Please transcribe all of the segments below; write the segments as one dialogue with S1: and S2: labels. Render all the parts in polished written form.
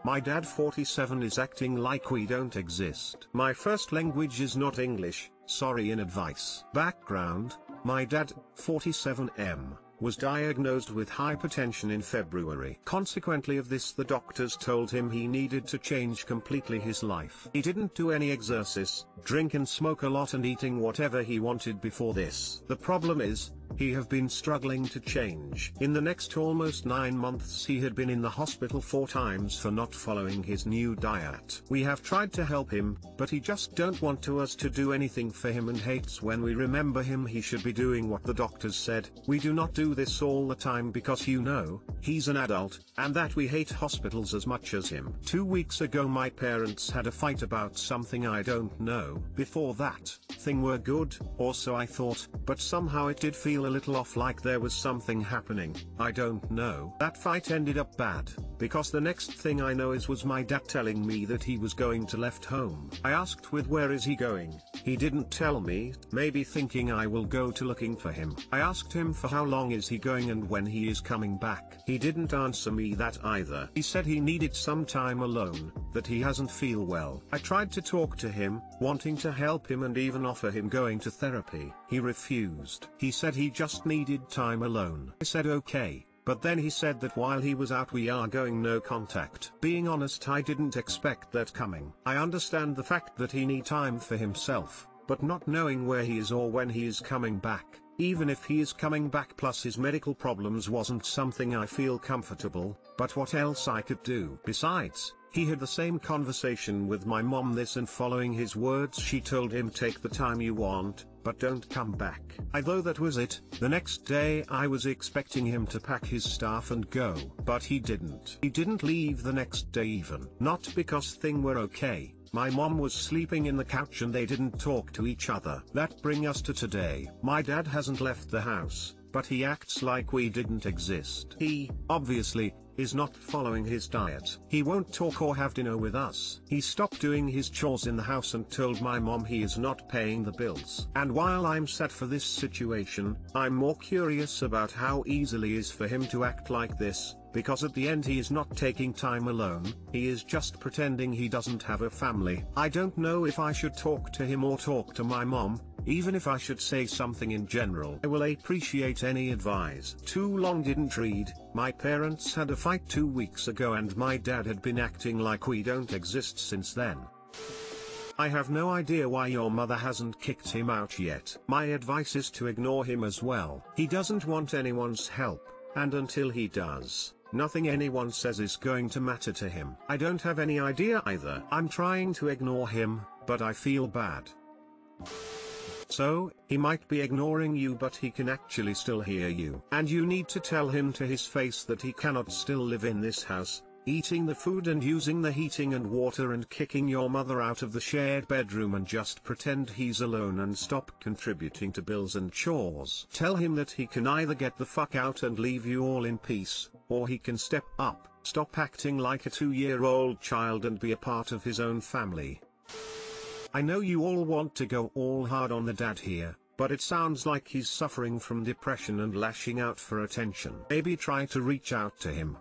S1: My dad 47 is acting like we don't exist. My first language is not English, sorry in advice. Background, my dad, 47M, was diagnosed with hypertension in February. Consequently of this, the doctors told him he needed to change completely his life. He didn't do any exercise, drink and smoke a lot and eating whatever he wanted before this. The problem is, he have been struggling to change. In the next almost 9 months he had been in the hospital 4 times for not following his new diet. We have tried to help him, but he just don't want to us to do anything for him and hates when we remember him. He should be doing what the doctors said. We do not do this all the time because you know, he's an adult, and that we hate hospitals as much as him. 2 weeks ago my parents had a fight about something I don't know. Before that, thing were good, or so I thought, but somehow it did feel a little off, like there was something happening. I don't know. That fight ended up bad, because the next thing I know was my dad telling me that he was going to left home. I asked with where is he going, he didn't tell me, maybe thinking I will go to looking for him. I asked him for how long is he going and when he is coming back. He didn't answer me that either. He said he needed some time alone, that he hasn't feel well. I tried to talk to him, wanting to help him and even offer him going to therapy. He refused. He said he just needed time alone. I said okay. But then he said that while he was out we are going no contact. Being honest, I didn't expect that coming. I understand the fact that he need time for himself, but not knowing where he is or when he is coming back, even if he is coming back plus his medical problems, wasn't something I feel comfortable, but what else I could do. Besides, he had the same conversation with my mom this, and following his words she told him take the time you want, but don't come back. I thought that was it. The next day I was expecting him to pack his stuff and go, but he didn't. He didn't leave the next day even. Not because things were okay. My mom was sleeping in the couch and they didn't talk to each other. That bring us to today. My dad hasn't left the house, but he acts like we didn't exist. He, obviously, is not following his diet. He won't talk or have dinner with us. He stopped doing his chores in the house and told my mom he is not paying the bills. And while I'm sad for this situation, I'm more curious about how easily it is for him to act like this, because at the end he is not taking time alone, he is just pretending he doesn't have a family. I don't know if I should talk to him or talk to my mom. Even if I should say something in general. I will appreciate any advice. Too long didn't read. My parents had a fight 2 weeks ago and my dad had been acting like we don't exist since then. I have no idea why your mother hasn't kicked him out yet. My advice is to ignore him as well. He doesn't want anyone's help, and until he does, nothing anyone says is going to matter to him. I don't have any idea either. I'm trying to ignore him, but I feel bad. So, he might be ignoring you but he can actually still hear you. And you need to tell him to his face that he cannot still live in this house, eating the food and using the heating and water and kicking your mother out of the shared bedroom, and just pretend he's alone and stop contributing to bills and chores. Tell him that he can either get the fuck out and leave you all in peace, or he can step up, stop acting like a 2-year-old child and be a part of his own family. I know you all want to go all hard on the dad here, but it sounds like he's suffering from depression and lashing out for attention. Maybe try to reach out to him.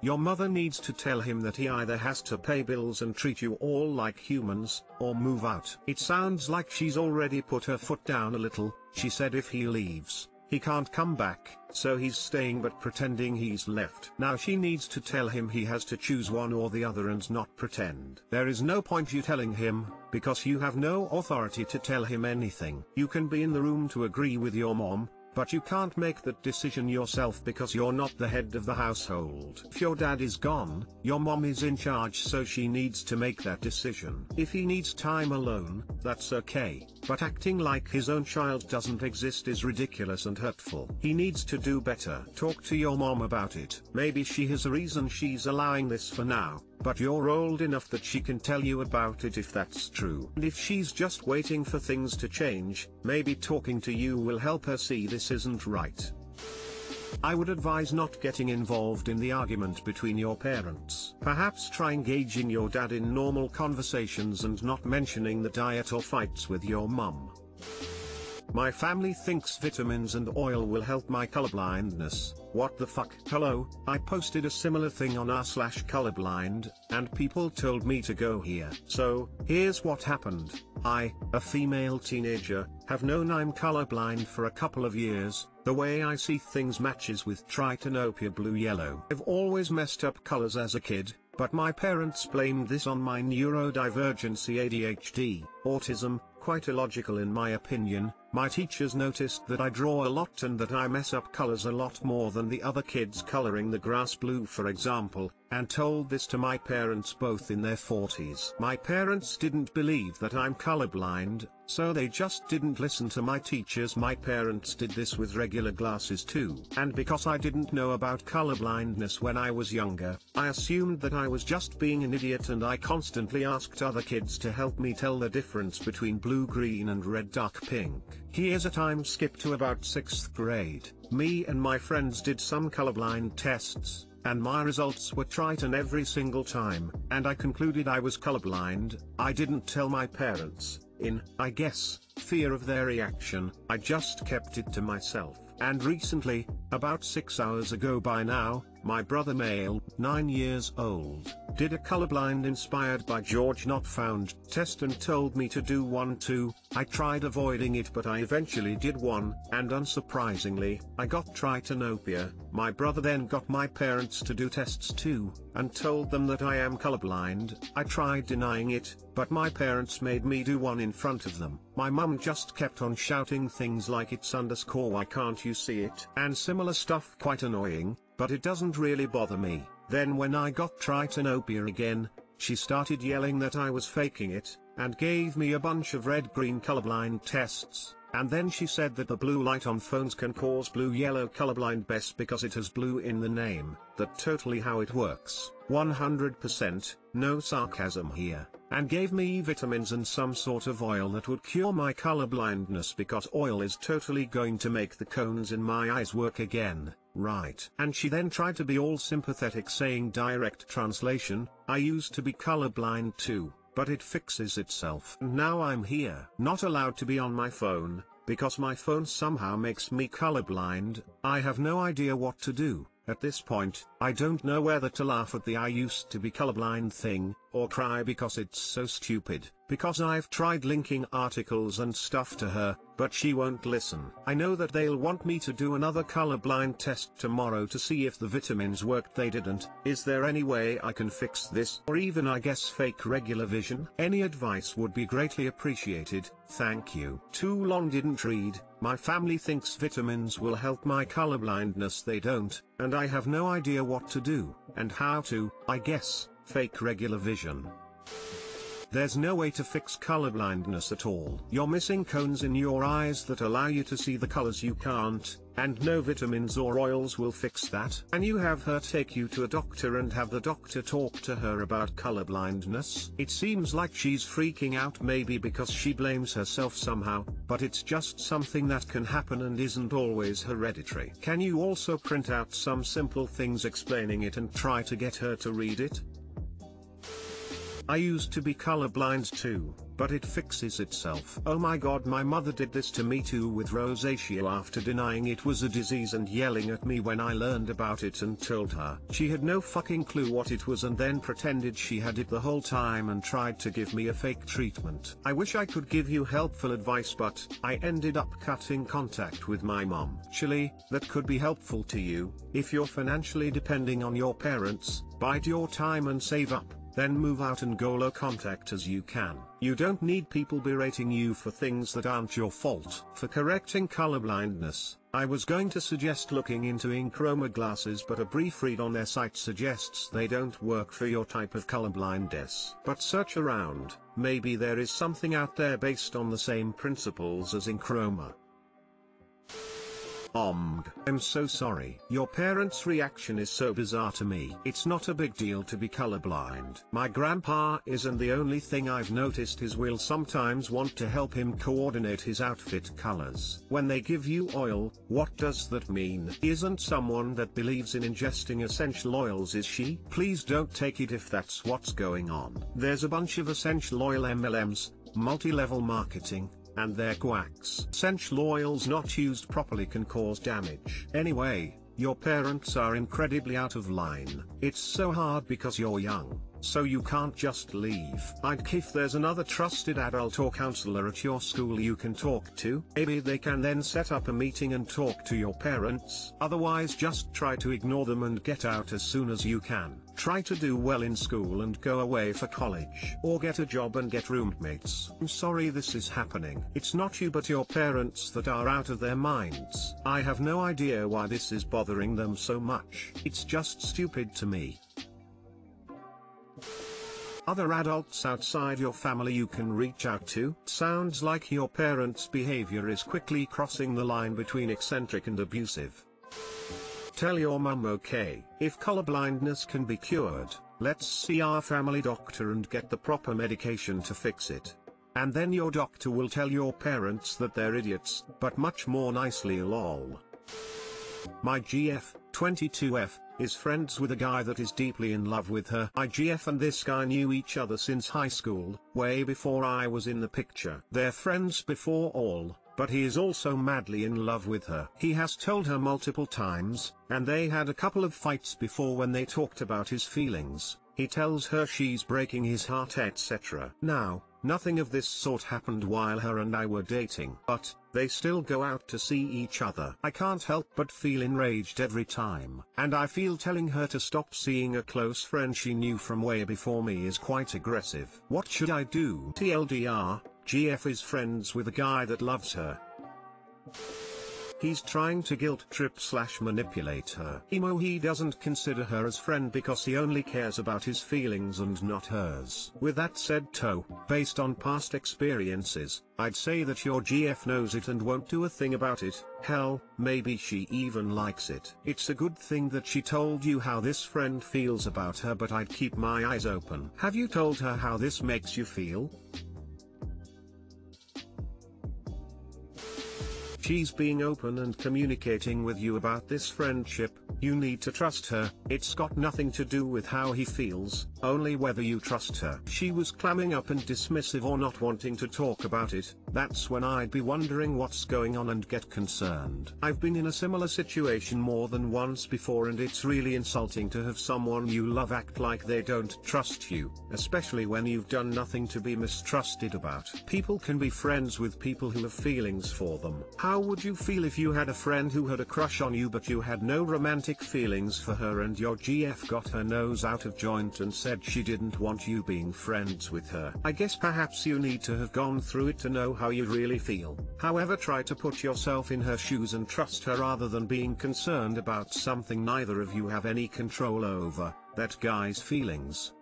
S1: Your mother needs to tell him that he either has to pay bills and treat you all like humans, or move out. It sounds like she's already put her foot down a little. She said if he leaves, he can't come back, so he's staying but pretending he's left. Now she needs to tell him he has to choose one or the other and not pretend. There is no point you telling him, because you have no authority to tell him anything. You can be in the room to agree with your mom, but you can't make that decision yourself because you're not the head of the household. If your dad is gone, your mom is in charge, so she needs to make that decision. If he needs time alone, that's okay, but acting like his own child doesn't exist is ridiculous and hurtful. He needs to do better. Talk to your mom about it. Maybe she has a reason she's allowing this for now, but you're old enough that she can tell you about it if that's true. And if she's just waiting for things to change, maybe talking to you will help her see this isn't right. I would advise not getting involved in the argument between your parents. Perhaps try engaging your dad in normal conversations and not mentioning the diet or fights with your mum. My family thinks vitamins and oil will help my colorblindness. What the fuck? Hello, I posted a similar thing on r/colorblind, and people told me to go here. So, here's what happened. I, a female teenager, have known I'm colorblind for a couple of years. The way I see things matches with tritanopia blue-yellow. I've always messed up colors as a kid, but my parents blamed this on my neurodivergency ADHD, autism, quite illogical in my opinion. My teachers noticed that I draw a lot and that I mess up colors a lot more than the other kids coloring the grass blue for example, and told this to my parents both in their 40s. My parents didn't believe that I'm colorblind, so they just didn't listen to my teachers. My parents did this with regular glasses too. And because I didn't know about colorblindness when I was younger, I assumed that I was just being an idiot, and I constantly asked other kids to help me tell the difference between blue-green and red-dark-pink. Here's a time skip to about 6th grade. Me and my friends did some colorblind tests, and my results were Triton every single time, and I concluded I was colorblind. I didn't tell my parents, in, I guess, fear of their reaction. I just kept it to myself. And recently, about 6 hours ago by now, my brother male, 9 years old, did a colorblind inspired by George Not Found test and told me to do one too. I tried avoiding it, but I eventually did one, and unsurprisingly, I got tritanopia. My brother then got my parents to do tests too, and told them that I am colorblind. I tried denying it, but my parents made me do one in front of them. My mum just kept on shouting things like it's underscore why can't you see it, and similar stuff. Quite annoying, but it doesn't really bother me. Then when I got tritanopia again, she started yelling that I was faking it, and gave me a bunch of red-green colorblind tests, and then she said that the blue light on phones can cause blue-yellow colorblindness because it has blue in the name. That's totally how it works. 100%, no sarcasm here. And gave me vitamins and some sort of oil that would cure my colorblindness because oil is totally going to make the cones in my eyes work again, right? And she then tried to be all sympathetic saying direct translation, I used to be colorblind too, but it fixes itself. And now I'm here. Not allowed to be on my phone, because my phone somehow makes me colorblind. I have no idea what to do. At this point, I don't know whether to laugh at the I used to be colorblind thing, or cry because it's so stupid, because I've tried linking articles and stuff to her, but she won't listen. I know that they'll want me to do another colorblind test tomorrow to see if the vitamins worked. They didn't. Is there any way I can fix this? Or even I guess fake regular vision? Any advice would be greatly appreciated, thank you. Too long didn't read. My family thinks vitamins will help my colorblindness. They don't, and I have no idea what to do, and how to, I guess, fake regular vision. There's no way to fix colorblindness at all. You're missing cones in your eyes that allow you to see the colors you can't, and no vitamins or oils will fix that. And you have her take you to a doctor and have the doctor talk to her about colorblindness. It seems like she's freaking out, maybe because she blames herself somehow, but it's just something that can happen and isn't always hereditary. Can you also print out some simple things explaining it and try to get her to read it? I used to be colorblind too, but it fixes itself. Oh my god, my mother did this to me too with rosacea after denying it was a disease and yelling at me when I learned about it and told her. She had no fucking clue what it was and then pretended she had it the whole time and tried to give me a fake treatment. I wish I could give you helpful advice, but I ended up cutting contact with my mom. Actually, that could be helpful to you. If you're financially depending on your parents, bide your time and save up. Then move out and go low contact as you can. You don't need people berating you for things that aren't your fault. For correcting colorblindness, I was going to suggest looking into Enchroma glasses, but a brief read on their site suggests they don't work for your type of colorblindness. But search around, maybe there is something out there based on the same principles as Enchroma. I'm so sorry. Your parents' reaction is so bizarre to me. It's not a big deal to be colorblind. My grandpa is, and the only thing I've noticed is we'll sometimes want to help him coordinate his outfit colors. When they give you oil, what does that mean? Isn't someone that believes in ingesting essential oils, is she? Please don't take it if that's what's going on. There's a bunch of essential oil MLMs, multi-level marketing, and their quacks. Essential oils not used properly can cause damage. Anyway, your parents are incredibly out of line. It's so hard because you're young, so you can't just leave. If there's another trusted adult or counselor at your school you can talk to, maybe they can then set up a meeting and talk to your parents. Otherwise just try to ignore them and get out as soon as you can. Try to do well in school and go away for college. Or get a job and get roommates. I'm sorry this is happening. It's not you but your parents that are out of their minds. I have no idea why this is bothering them so much. It's just stupid to me. Other adults outside your family you can reach out to. Sounds like your parents' behavior is quickly crossing the line between eccentric and abusive. Tell your mum okay. If colorblindness can be cured, let's see our family doctor and get the proper medication to fix it. And then your doctor will tell your parents that they're idiots, but much more nicely lol. My GF, 22F, is friends with a guy that is deeply in love with her. My GF and this guy knew each other since high school, way before I was in the picture. They're friends before all, but he is also madly in love with her. He has told her multiple times, and they had a couple of fights before when they talked about his feelings. He tells her she's breaking his heart, etc. Now, nothing of this sort happened while her and I were dating, but they still go out to see each other. I can't help but feel enraged every time, and I feel telling her to stop seeing a close friend she knew from way before me is quite aggressive. What should I do? TLDR, GF is friends with a guy that loves her. He's trying to guilt trip / manipulate her. He doesn't consider her as friend because he only cares about his feelings and not hers. With that said based on past experiences, I'd say that your GF knows it and won't do a thing about it. Hell, maybe she even likes it. It's a good thing that she told you how this friend feels about her, but I'd keep my eyes open. Have you told her how this makes you feel? She's being open and communicating with you about this friendship. You need to trust her. It's got nothing to do with how he feels, only whether you trust her. She was clamming up and dismissive or not wanting to talk about it. That's when I'd be wondering what's going on and get concerned. I've been in a similar situation more than once before, and it's really insulting to have someone you love act like they don't trust you, especially when you've done nothing to be mistrusted about. People can be friends with people who have feelings for them. How would you feel if you had a friend who had a crush on you but you had no romantic feelings for her, and your GF got her nose out of joint and said she didn't want you being friends with her? I guess perhaps you need to have gone through it to know how you really feel. However, try to put yourself in her shoes and trust her rather than being concerned about something neither of you have any control over, that guy's feelings.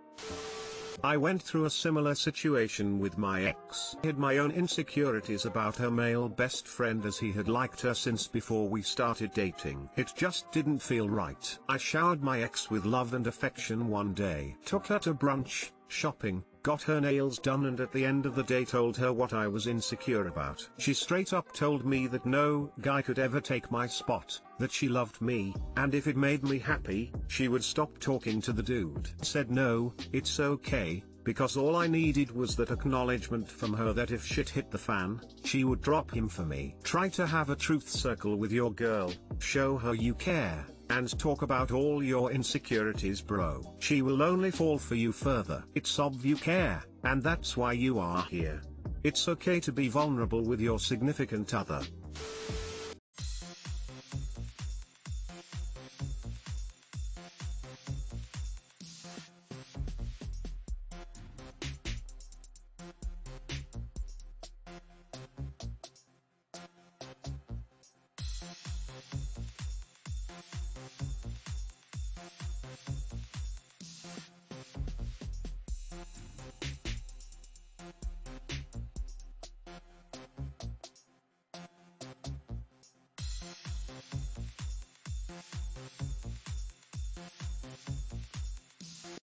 S1: I went through a similar situation with my ex. I had my own insecurities about her male best friend, as he had liked her since before we started dating. It just didn't feel right. I showered my ex with love and affection one day, took her to brunch, shopping, got her nails done, and at the end of the day told her what I was insecure about. She straight up told me that no guy could ever take my spot, that she loved me, and if it made me happy, she would stop talking to the dude. Said no, it's okay, because all I needed was that acknowledgement from her that if shit hit the fan, she would drop him for me. Try to have a truth circle with your girl, show her you care, and talk about all your insecurities, bro. She will only fall for you further. It's obvious you care, and that's why you are here. It's okay to be vulnerable with your significant other.